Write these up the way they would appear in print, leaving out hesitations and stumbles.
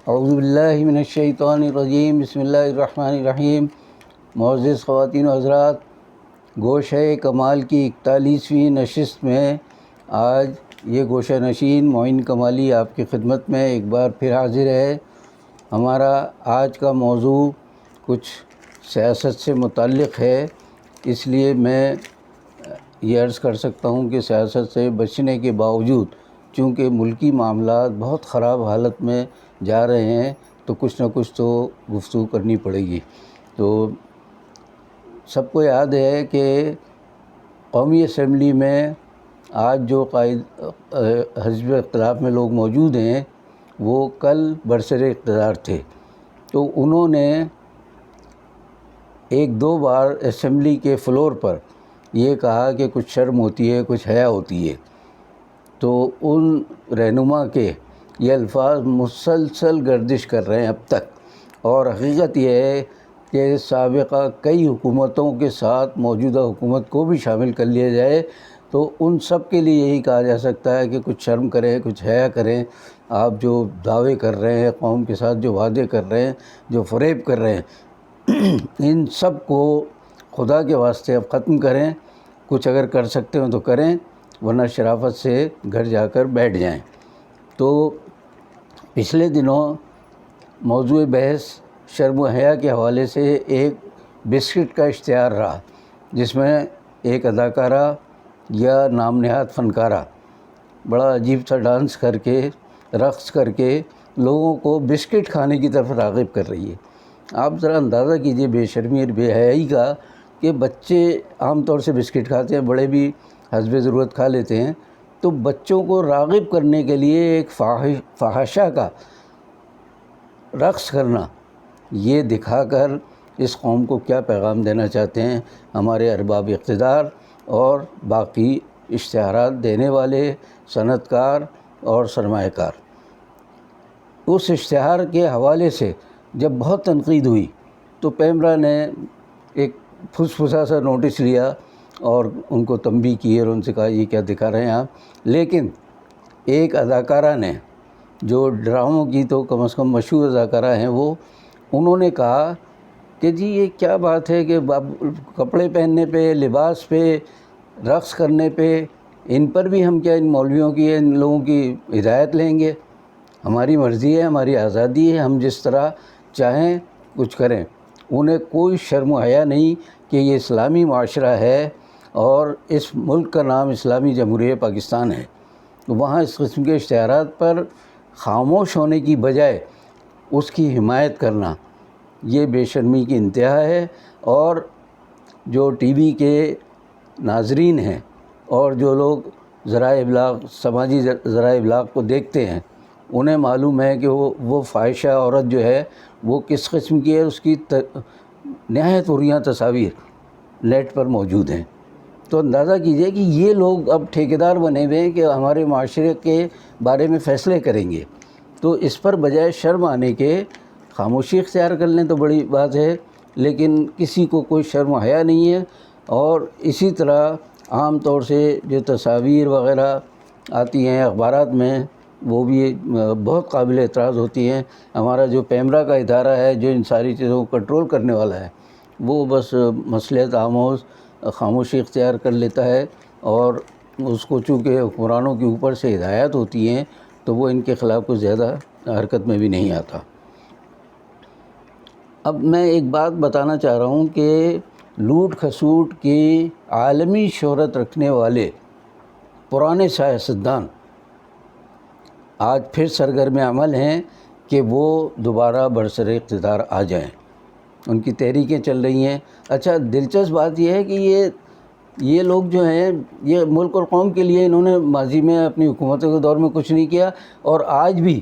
اعوذ باللہ من الشیطان الرجیم، بسم اللہ الرحمن الرحیم۔ معزز خواتین و حضرات، گوشہ کمال کی 41ویں نشست میں آج یہ گوشہ نشین معین کمالی آپ کی خدمت میں ایک بار پھر حاضر ہے۔ ہمارا آج کا موضوع کچھ سیاست سے متعلق ہے، اس لیے میں یہ عرض کر سکتا ہوں کہ سیاست سے بچنے کے باوجود چونکہ ملکی معاملات بہت خراب حالت میں جا رہے ہیں تو کچھ نہ کچھ تو گفتگو کرنی پڑے گی۔ تو سب کو یاد ہے کہ قومی اسمبلی میں آج جو قائد حزب اختلاف میں لوگ موجود ہیں وہ کل برسر اقتدار تھے، تو انہوں نے ایک دو بار اسمبلی کے فلور پر یہ کہا کہ کچھ شرم ہوتی ہے، کچھ حیا ہوتی ہے، تو ان رہنما کے یہ الفاظ مسلسل گردش کر رہے ہیں اب تک۔ اور حقیقت یہ ہے کہ سابقہ کئی حکومتوں کے ساتھ موجودہ حکومت کو بھی شامل کر لیا جائے تو ان سب کے لیے یہی کہا جا سکتا ہے کہ کچھ شرم کریں، کچھ حیا کریں۔ آپ جو دعوے کر رہے ہیں، قوم کے ساتھ جو وعدے کر رہے ہیں، جو فریب کر رہے ہیں، ان سب کو خدا کے واسطے اب ختم کریں۔ کچھ اگر کر سکتے ہوں تو کریں، ورنہ شرافت سے گھر جا کر بیٹھ جائیں۔ تو پچھلے دنوں موضوع بحث شرم و حیا کے حوالے سے ایک بسکٹ کا اشتہار رہا، جس میں ایک اداکارہ یا نام نہاد فنکارہ بڑا عجیب سا ڈانس کر کے، رقص کر کے لوگوں کو بسکٹ کھانے کی طرف راغب کر رہی ہے۔ آپ ذرا اندازہ کیجئے بے شرمی اور بے حیائی کا کہ بچے عام طور سے بسکٹ کھاتے ہیں، بڑے بھی حسب ضرورت کھا لیتے ہیں، تو بچوں کو راغب کرنے کے لیے ایک فحاشہ کا رقص کرنا، یہ دکھا کر اس قوم کو کیا پیغام دینا چاہتے ہیں ہمارے ارباب اقتدار اور باقی اشتہارات دینے والے صنعت کار اور سرمایہ کار۔ اس اشتہار کے حوالے سے جب بہت تنقید ہوئی تو پیمرا نے ایک پھسا سا نوٹس لیا اور ان کو تنبیہ کی اور ان سے کہا یہ کیا دکھا رہے ہیں آپ۔ لیکن ایک اداکارہ نے، جو ڈراموں کی تو کم از کم مشہور اداکارہ ہیں، انہوں نے کہا کہ جی یہ کیا بات ہے کہ کپڑے پہننے پہ، لباس پہ، رقص کرنے پہ، ان پر بھی ہم کیا ان مولویوں کی، ان لوگوں کی ہدایت لیں گے؟ ہماری مرضی ہے، ہماری آزادی ہے، ہم جس طرح چاہیں کچھ کریں۔ انہیں کوئی شرم و حیا نہیں کہ یہ اسلامی معاشرہ ہے اور اس ملک کا نام اسلامی جمہوریہ پاکستان ہے۔ وہاں اس قسم کے اشتہارات پر خاموش ہونے کی بجائے اس کی حمایت کرنا، یہ بے شرمی کی انتہا ہے۔ اور جو ٹی وی کے ناظرین ہیں اور جو لوگ ذرائع ابلاغ، سماجی ذرائع ابلاغ کو دیکھتے ہیں، انہیں معلوم ہے کہ وہ فاحشہ عورت جو ہے وہ کس قسم کی ہے، اس کی نہایت عریاں تصاویر نیٹ پر موجود ہیں۔ تو اندازہ کیجئے کہ یہ لوگ اب ٹھیکیدار بنے ہوئے ہیں کہ ہمارے معاشرے کے بارے میں فیصلے کریں گے، تو اس پر بجائے شرم آنے کے خاموشی اختیار کر لیں تو بڑی بات ہے، لیکن کسی کو کوئی شرم و حیا نہیں ہے۔ اور اسی طرح عام طور سے جو تصاویر وغیرہ آتی ہیں اخبارات میں، وہ بھی بہت قابل اعتراض ہوتی ہیں۔ ہمارا جو پیمرا کا ادارہ ہے جو ان ساری چیزوں کو کنٹرول کرنے والا ہے، وہ بس مصلحت آموز خاموشی اختیار کر لیتا ہے، اور اس کو چونکہ حکمرانوں کے اوپر سے ہدایات ہوتی ہیں تو وہ ان کے خلاف کچھ زیادہ حرکت میں بھی نہیں آتا۔ اب میں ایک بات بتانا چاہ رہا ہوں کہ لوٹ کھسوٹ کی عالمی شہرت رکھنے والے پرانے سیاستدان آج پھر سرگرم عمل ہیں کہ وہ دوبارہ برسر اقتدار آ جائیں۔ ان کی تحریکیں چل رہی ہیں۔ اچھا، دلچسپ بات یہ ہے کہ یہ لوگ جو ہیں، یہ ملک اور قوم کے لیے انہوں نے ماضی میں اپنی حکومتوں کے دور میں کچھ نہیں کیا، اور آج بھی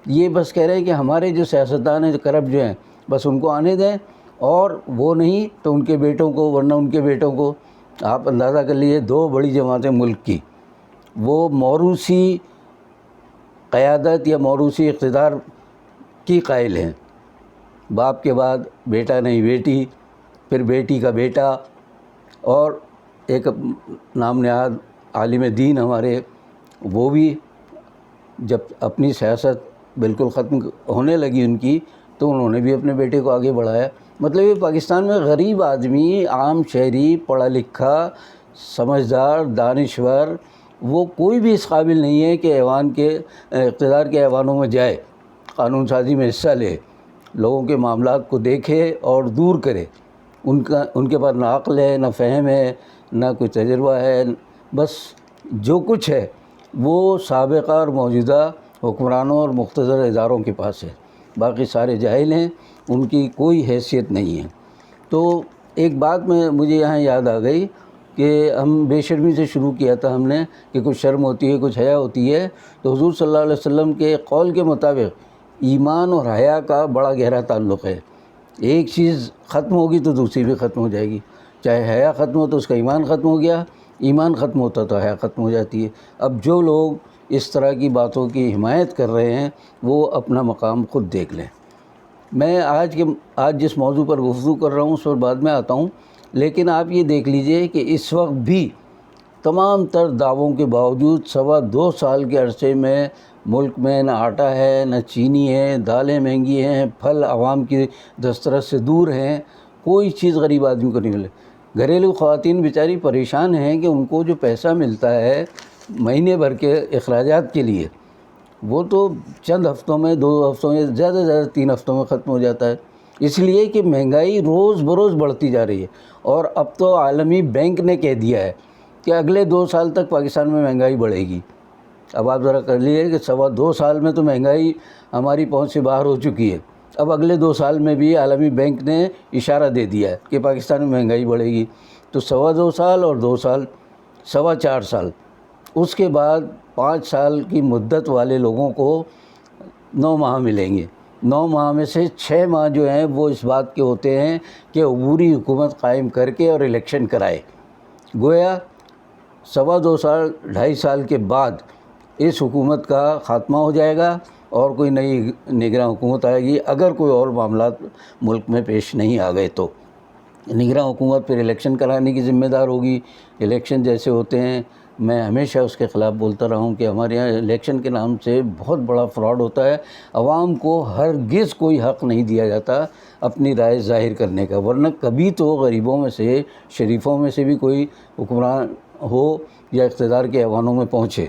یہ بس کہہ رہے ہیں کہ ہمارے جو سیاستدان ہیں، جو کرپٹ جو ہیں، بس ان کو آنے دیں، اور وہ نہیں تو ان کے بیٹوں کو، ورنہ ان کے بیٹوں کو۔ آپ اندازہ کر لیجیے، دو بڑی جماعتیں ملک کی، وہ موروثی قیادت یا موروثی اقتدار کی قائل ہیں۔ باپ کے بعد بیٹا نہیں بیٹی، پھر بیٹی کا بیٹا، اور ایک نام نہاد عالم دین ہمارے، وہ بھی جب اپنی سیاست بالکل ختم ہونے لگی ان کی، تو انہوں نے بھی اپنے بیٹے کو آگے بڑھایا۔ مطلب یہ پاکستان میں غریب آدمی، عام شہری، پڑھا لکھا، سمجھدار، دانشور، وہ کوئی بھی اس قابل نہیں ہے کہ ایوان کے اقتدار کے ایوانوں میں جائے، قانون سازی میں حصہ لے، لوگوں کے معاملات کو دیکھے اور دور کرے۔ ان کے پاس نہ عقل ہے، نہ فہم ہے، نہ کوئی تجربہ ہے، بس جو کچھ ہے وہ سابقہ اور موجودہ حکمرانوں اور مقتدر اداروں کے پاس ہے، باقی سارے جاہل ہیں، ان کی کوئی حیثیت نہیں ہے۔ تو ایک بات مجھے یہاں یاد آ گئی کہ ہم بے شرمی سے شروع کیا تھا ہم نے کہ کچھ شرم ہوتی ہے، کچھ حیا ہوتی ہے، تو حضور صلی اللہ علیہ وسلم کے قول کے مطابق ایمان اور حیا کا بڑا گہرا تعلق ہے۔ ایک چیز ختم ہوگی تو دوسری بھی ختم ہو جائے گی، چاہے حیا ختم ہو تو اس کا ایمان ختم ہو گیا، ایمان ختم ہوتا تو حیا ختم ہو جاتی ہے۔ اب جو لوگ اس طرح کی باتوں کی حمایت کر رہے ہیں وہ اپنا مقام خود دیکھ لیں۔ میں آج جس موضوع پر گفتگو کر رہا ہوں اس پر بعد میں آتا ہوں، لیکن آپ یہ دیکھ لیجئے کہ اس وقت بھی تمام تر دعووں کے باوجود 2.25 سال کے عرصے میں ملک میں نہ آٹا ہے، نہ چینی ہے، دالیں مہنگی ہیں، پھل عوام کی دسترس سے دور ہیں، کوئی چیز غریب آدمی کو نہیں ملے۔ گھریلو خواتین بیچاری پریشان ہیں کہ ان کو جو پیسہ ملتا ہے مہینے بھر کے اخراجات کے لیے، وہ تو چند ہفتوں میں، 2 ہفتوں میں، زیادہ سے زیادہ 3 ہفتوں میں ختم ہو جاتا ہے، اس لیے کہ مہنگائی روز بروز بڑھتی جا رہی ہے۔ اور اب تو عالمی بینک نے کہہ دیا ہے کہ اگلے 2 سال تک پاکستان میں مہنگائی بڑھے گی۔ اب آپ ذرا کر لیجیے کہ 2.25 سال میں تو مہنگائی ہماری پہنچ سے باہر ہو چکی ہے، اب اگلے 2 سال میں بھی عالمی بینک نے اشارہ دے دیا ہے کہ پاکستان میں مہنگائی بڑھے گی۔ تو 2.25 سال اور 2 سال، 4.25 سال، اس کے بعد 5 سال کی مدت والے لوگوں کو 9 ماہ ملیں گے۔ 9 ماہ میں سے 6 ماہ جو ہیں وہ اس بات کے ہوتے ہیں کہ عبوری حکومت قائم کر کے اور الیکشن کرائے۔ گویا 2.25 سال، 2.5 سال کے بعد اس حکومت کا خاتمہ ہو جائے گا اور کوئی نئی نگراں حکومت آئے گی، اگر کوئی اور معاملات ملک میں پیش نہیں آ گئے تو۔ نگراں حکومت پھر الیکشن کرانے کی ذمہ دار ہوگی۔ الیکشن جیسے ہوتے ہیں، میں ہمیشہ اس کے خلاف بولتا رہا ہوں کہ ہمارے یہاں الیکشن کے نام سے بہت بڑا فراڈ ہوتا ہے۔ عوام کو ہرگز کوئی حق نہیں دیا جاتا اپنی رائے ظاہر کرنے کا، ورنہ کبھی تو غریبوں میں سے، شریفوں میں سے بھی کوئی حکمران ہو یا اقتدار کے ایوانوں میں پہنچے۔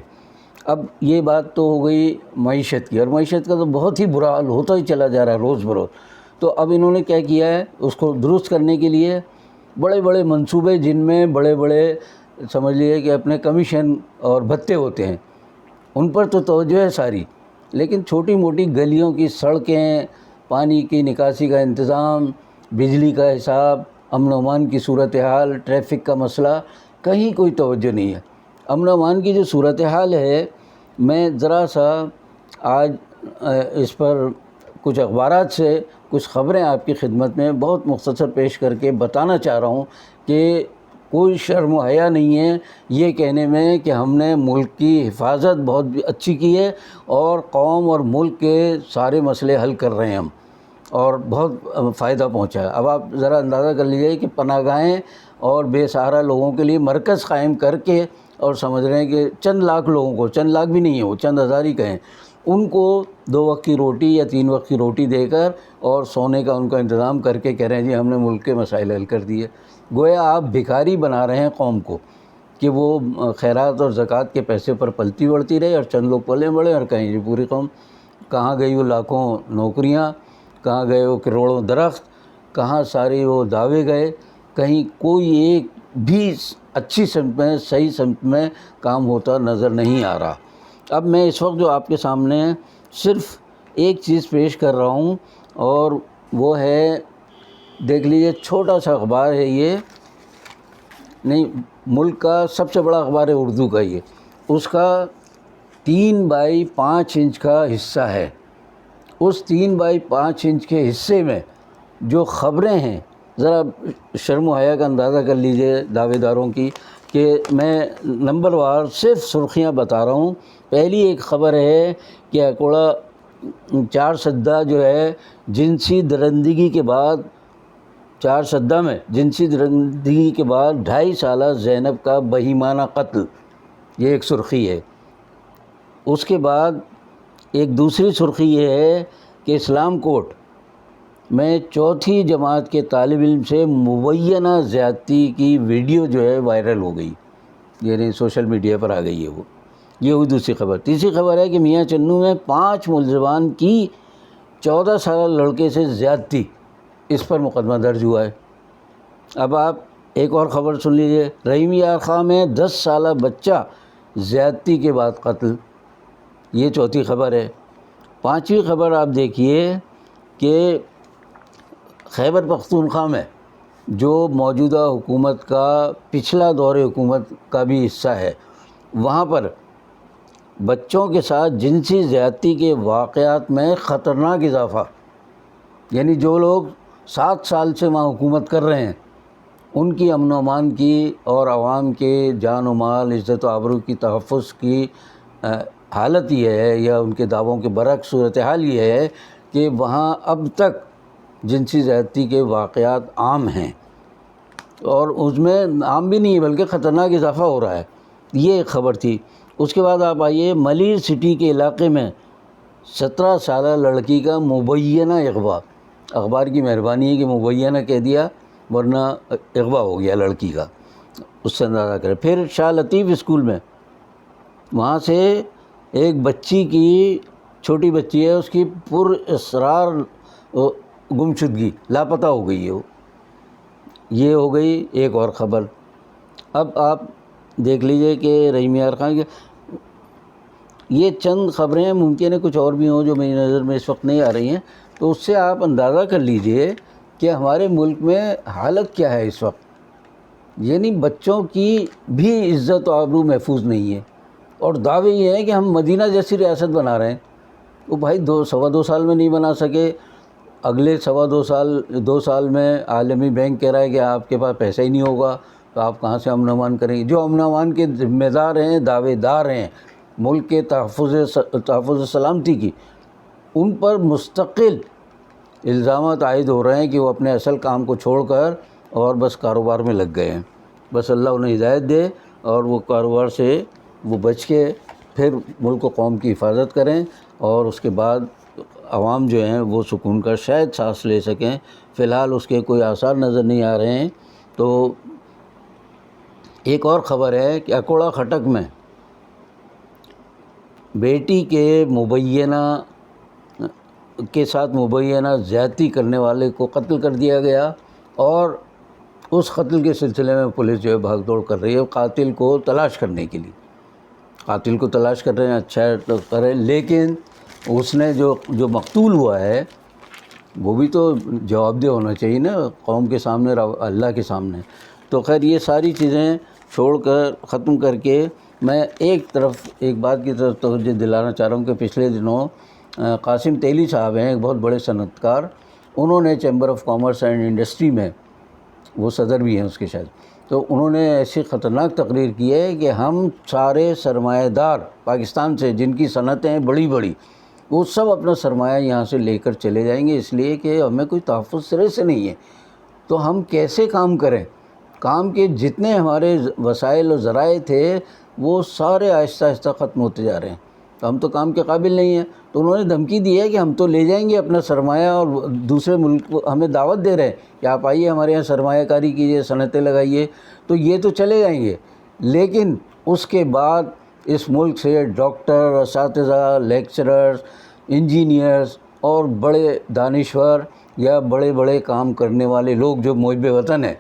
اب یہ بات تو ہو گئی معیشت کی، اور معیشت کا تو بہت ہی برا حال ہوتا ہی چلا جا رہا ہے روز بروز۔ تو اب انہوں نے کیا کیا ہے، اس کو درست کرنے کے لیے بڑے بڑے منصوبے، جن میں بڑے بڑے سمجھ لیے کہ اپنے کمیشن اور بھتے ہوتے ہیں، ان پر تو توجہ ہے ساری، لیکن چھوٹی موٹی گلیوں کی سڑکیں، پانی کی نکاسی کا انتظام، بجلی کا حساب، امن و امان کی صورتحال، ٹریفک کا مسئلہ، کہیں کوئی توجہ نہیں ہے۔ امن و امان کی جو صورتحال ہے، میں ذرا سا آج اس پر کچھ اخبارات سے کچھ خبریں آپ کی خدمت میں بہت مختصر پیش کر کے بتانا چاہ رہا ہوں کہ کوئی شرم و حیا نہیں ہے یہ کہنے میں کہ ہم نے ملک کی حفاظت بہت اچھی کی ہے اور قوم اور ملک کے سارے مسئلے حل کر رہے ہیں ہم، اور بہت فائدہ پہنچا ہے۔ اب آپ ذرا اندازہ کر لیجیے کہ پناہ گاہیں اور بے سہارا لوگوں کے لیے مرکز قائم کر کے، اور سمجھ رہے ہیں کہ چند لاکھ لوگوں کو، چند لاکھ بھی نہیں ہیں، وہ چند ہزار ہی کہیں، ان کو 2 وقت کی روٹی یا 3 وقت کی روٹی دے کر اور سونے کا ان کا انتظام کر کے کہہ رہے ہیں جی ہم نے ملک کے مسائل حل کر دیے۔ گویا آپ بھکاری بنا رہے ہیں قوم کو کہ وہ خیرات اور زکوٰۃ کے پیسے پر پلتی بڑھتی رہے اور چند لوگ پلے بڑھے، اور کہیں جی پوری قوم۔ کہاں گئی وہ لاکھوں نوکریاں، کہاں گئے وہ کروڑوں درخت، کہاں سارے وہ دعوے گئے، کہیں کوئی ایک بھی اچھی سمت میں، صحیح سمت میں کام ہوتا نظر نہیں آ رہا۔ اب میں اس وقت جو آپ کے سامنے صرف ایک چیز پیش کر رہا ہوں، اور وہ ہے، دیکھ لیجیے، چھوٹا سا اخبار ہے یہ، نہیں، ملک کا سب سے بڑا اخبار ہے اردو کا یہ، اس کا 3 بائی 5 انچ کا حصہ ہے۔ اس 3 بائی 5 انچ کے حصے میں جو خبریں ہیں، ذرا شرم و حیا کا اندازہ کر لیجئے دعوے داروں کی، کہ میں نمبر وار صرف سرخیاں بتا رہا ہوں۔ پہلی ایک خبر ہے کہ اکوڑا 4 سدہ جو ہے، جنسی درندگی کے بعد، 4 سدہ میں جنسی درندگی کے بعد 2.5 سالہ زینب کا بہیمانہ قتل، یہ ایک سرخی ہے۔ اس کے بعد ایک دوسری سرخی یہ ہے کہ اسلام کوٹ میں 4تھی جماعت کے طالب علم سے مبینہ زیادتی کی ویڈیو جو ہے وائرل ہو گئی، یعنی سوشل میڈیا پر آ گئی ہے وہ. یہ ہوئی دوسری خبر. تیسری خبر ہے کہ میاں چنو میں 5 ملزمان کی 14 سالہ لڑکے سے زیادتی، اس پر مقدمہ درج ہوا ہے. اب آپ ایک اور خبر سن لیجئے. رحیم یار خاں میں 10 سالہ بچہ زیادتی کے بعد قتل، یہ 4تھی خبر ہے. 5ویں خبر آپ دیکھیے کہ خیبر پختونخوا میں جو موجودہ حکومت کا پچھلا دور حکومت کا بھی حصہ ہے، وہاں پر بچوں کے ساتھ جنسی زیادتی کے واقعات میں خطرناک اضافہ. یعنی جو لوگ 7 سال سے وہاں حکومت کر رہے ہیں، ان کی امن و امان کی اور عوام کے جان و مال، عزت و آبرو کی تحفظ کی حالت یہ ہے، یا ان کے دعووں کے برعکس صورتحال یہ ہے کہ وہاں اب تک جنسی زیادتی کے واقعات عام ہیں، اور اس میں عام بھی نہیں بلکہ خطرناک اضافہ ہو رہا ہے. یہ ایک خبر تھی. اس کے بعد آپ آئیے ملیر سٹی کے علاقے میں 17 سالہ لڑکی کا مبینہ اغوا. اخبار کی مہربانی ہے کہ مبینہ کہہ دیا، ورنہ اغوا ہو گیا لڑکی کا، اس سے اندازہ کریں. پھر شاہ لطیف اسکول میں وہاں سے ایک بچی کی، چھوٹی بچی ہے، اس کی پر اسرار گمشدگی، لاپتہ ہو گئی ہے وہ. یہ ہو گئی ایک اور خبر. اب آپ دیکھ لیجئے کہ رحیم یار خاں کے یہ چند خبریں ہیں، ممکن ہے کچھ اور بھی ہوں جو میری نظر میں اس وقت نہیں آ رہی ہیں. تو اس سے آپ اندازہ کر لیجئے کہ ہمارے ملک میں حالت کیا ہے اس وقت. یعنی بچوں کی بھی عزت و آبرو محفوظ نہیں ہے، اور دعوے یہ ہیں کہ ہم مدینہ جیسی ریاست بنا رہے ہیں. وہ بھائی 2 سال میں نہیں بنا سکے، اگلے 2 سال میں عالمی بینک کہہ رہا ہے کہ آپ کے پاس پیسہ ہی نہیں ہوگا، تو آپ کہاں سے امن و امان کریں گے؟ جو امن و امان کے ذمہ دار ہیں، دعوے دار ہیں ملک کے تحفظ سلامتی کی، ان پر مستقل الزامات عائد ہو رہے ہیں کہ وہ اپنے اصل کام کو چھوڑ کر اور بس کاروبار میں لگ گئے ہیں. بس اللہ انہیں ہدایت دے اور وہ کاروبار سے وہ بچ کے پھر ملک و قوم کی حفاظت کریں، اور اس کے بعد عوام جو ہیں وہ سکون کا شاید سانس لے سکیں. فی الحال اس کے کوئی آثار نظر نہیں آ رہے ہیں. تو ایک اور خبر ہے کہ اکوڑا خٹک میں بیٹی کے ساتھ مبینہ زیادتی کرنے والے کو قتل کر دیا گیا، اور اس قتل کے سلسلے میں پولیس جو ہے بھاگ دوڑ کر رہی ہے قاتل کو تلاش کرنے کے لیے. قاتل کو تلاش کر رہے ہیں، اچھا ہے تو کریں، لیکن اس نے جو مقتول ہوا ہے وہ بھی تو جواب دہ ہونا چاہیے نا، قوم کے سامنے، اللہ کے سامنے. تو خیر یہ ساری چیزیں چھوڑ کر، ختم کر کے، میں ایک بات کی طرف توجہ دلانا چاہ رہا ہوں کہ پچھلے دنوں قاسم تیلی صاحب ہیں، ایک بہت بڑے صنعت کار، انہوں نے chamber of commerce and industry میں، وہ صدر بھی ہیں اس کے شاید، تو انہوں نے ایسی خطرناک تقریر کی ہے کہ ہم سارے سرمایہ دار پاکستان سے، جن کی صنعتیں ہیں بڑی بڑی، وہ سب اپنا سرمایہ یہاں سے لے کر چلے جائیں گے، اس لیے کہ ہمیں کوئی تحفظ سرے سے نہیں ہے. تو ہم کیسے کام کریں؟ کام کے جتنے ہمارے وسائل و ذرائع تھے وہ سارے آہستہ آہستہ ختم ہوتے جا رہے ہیں، تو ہم تو کام کے قابل نہیں ہیں. تو انہوں نے دھمکی دی ہے کہ ہم تو لے جائیں گے اپنا سرمایہ، اور دوسرے ملک کو ہمیں دعوت دے رہے ہیں کہ آپ آئیے ہمارے یہاں سرمایہ کاری کیجیے، صنعتیں لگائیے. تو یہ تو چلے جائیں گے، لیکن اس کے بعد اس ملک سے ڈاکٹر، اساتذہ، لیکچررز، انجینئرز اور بڑے دانشور یا بڑے بڑے کام کرنے والے لوگ جو محب وطن ہیں،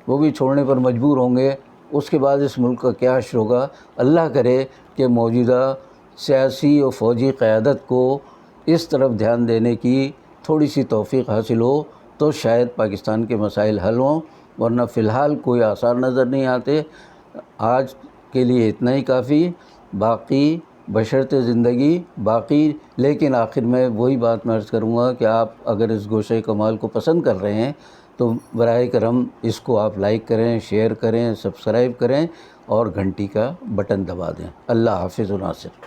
وہ بھی چھوڑنے پر مجبور ہوں گے. اس کے بعد اس ملک کا کیا حشر ہوگا؟ اللہ کرے کہ موجودہ سیاسی و فوجی قیادت کو اس طرف دھیان دینے کی تھوڑی سی توفیق حاصل ہو تو شاید پاکستان کے مسائل حل ہوں، ورنہ فی الحال کوئی آثار نظر نہیں آتے. آج کے لیے اتنا ہی کافی، باقی بشرط زندگی باقی. لیکن آخر میں وہی بات میں عرض کروں گا کہ آپ اگر اس گوشہ کمال کو پسند کر رہے ہیں تو براہ کرم اس کو آپ لائک کریں، شیئر کریں، سبسکرائب کریں اور گھنٹی کا بٹن دبا دیں. اللہ حافظ و ناصر.